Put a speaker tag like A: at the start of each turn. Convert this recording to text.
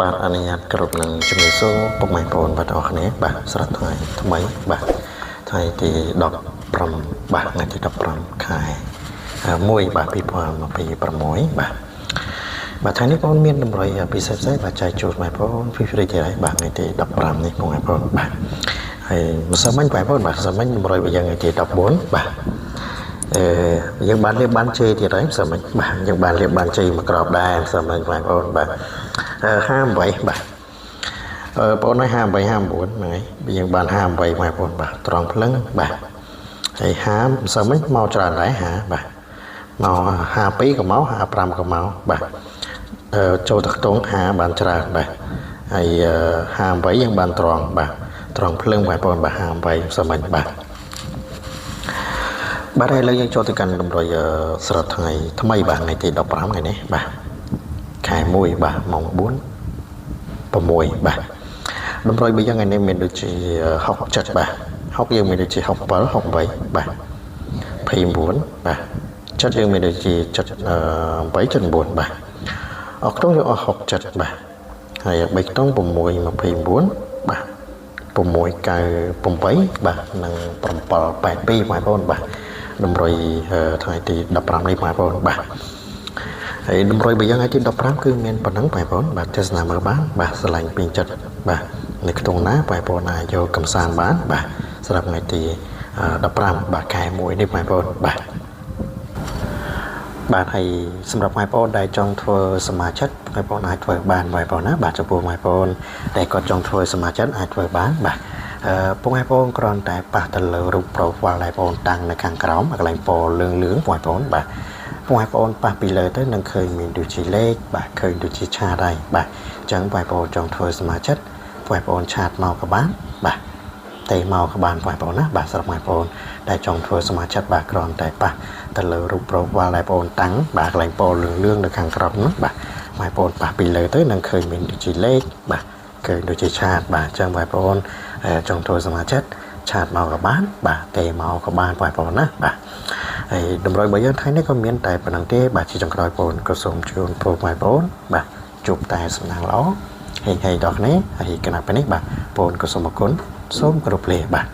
A: បាទអនុញ្ញាតគ្រប់នឹងជំរាបសួរពុកម៉ែបងប្អូនបាទអរគ្នាបាទស្រាប់ថ្ងៃថ្មីបាទថ្ងៃទី15បាទថ្ងៃទី15ខែ1បាទ2026បាទថ្ងៃនេះបងមានតម្រុយពិសេសបាទចែកជូនបងប្អូនពីព្រឹកទៀតហើយបាទថ្ងៃទី15នេះបងប្អូនបាទហើយម្សិលមិញបងប្អូនបាទម្សិលមិញតម្រុយរបស់យើងថ្ងៃទី14បាទយើងបានលៀបបានជ័យទៀតហើយម្សិលមិញបាទយើងបានលៀបបានជ័យមួយក្របដែរម្សិលមិញបងប្អូនបាទ58បាទបងnói 58 59ហ្នឹងហើយយើងបាន58បងប្អូនបាទត្រង់ភ្លឹងបាទហើយ50សិមិញមកច្រើនដែរបាទមក52ក៏មក55ក៏មកបាទចូលទៅខ្ទង់50បានច្រើនបាទហើយ58យើងបានត្រង់បាទត្រង់ភ្លឹងបងប្អូនបាទ58សិមិញបាទឥឡូវយើងចូលទៅកាន់តម្រុយស្រុតថ្ងៃថ្មីបាទថ្ងៃទី15ថ្ងៃនេះបាទខែ1បាទម៉ោង6បាទតម្រុយរបស់យើងថ្ងៃនេះមានដូចជា67បាទ60យើងមានដូចជា67 68បាទ29បាទចិត្តយើងមានដូចជា78 79បាទអខ្ទង់យើងអស់67បាទហើយ3ខ្ទង់6 29បាទ698បាទនិង782បងប្អូនបាទតម្រុយថ្ងៃទី15នេះបងប្អូនបាទហើយតម្រុយរបស់យើងថ្ងៃទី15គឺមានប៉ុណ្ណឹងបងប្អូនបាទទស្សនាមើលបានបាទឆ្លាញ់ពេញចិត្តបាទនៅក្នុងណាបងប្អូនអាចយកកំសាន្តបានបាទសម្រាប់ថ្ងៃទី15បាទខែ1នេះបងប្អូនបាទហើយសម្រាប់បងប្អូនដែលចង់ធ្វើសមាជិកបងប្អូនអាចធ្វើបានបងប្អូនណាបាទចំពោះបងប្អូនដែលគាត់ចង់ធ្វើសមាជិកអាចធ្វើបានបាទបងប្អូនគ្រាន់តែប៉ះទៅលើរូប profile ដែលបងប្អូនតាំងនៅខាងក្រោមកន្លែងពណ៌លឿងបងប្អូនបាទបងប្អូនប៉ះពីលើទៅនឹងឃើញមានដូចជាលេខបាទឃើញដូចជាឆាតហើយបាទអញ្ចឹងបងប្អូនចង់ធ្វើសមាជិកបងប្អូនឆាតមកក៏បានបាទតែមកក៏បានបងប្អូនណាបាទសម្រាប់បងប្អូនដែលចង់ធ្វើសមាជិកបាទគ្រាន់តែប៉ះទៅលើរូប profile ដែលបងប្អូនតាំងបាទកន្លែងពណ៌លឿងនៅខាងក្រោមនោះបាទបងប្អូនប៉ះពីលើទៅនឹងឃើញមានដូចជាលេខបាទឃើញដូចជាឆាតបាទអញ្ចឹងបងប្អូនចង់ធ្វើសមាជិកឆាតមកក៏បានបាទទេមកក៏បានបងប្អូនណាបាទហើយតម្រុយរបស់យើងថ្ងៃនេះក៏មានតែប៉ុណ្្នឹងទេបាទជាចុងក្រោយបងប្អូនក៏សូមជូនពរបងប្អូនបាទជួបតែសំណាងល្អហេងហេងដល់គ្នាហើយកណាប់នេះបាទបងប្អូនក៏សូមអរគុណសូមគោរពលាបាទ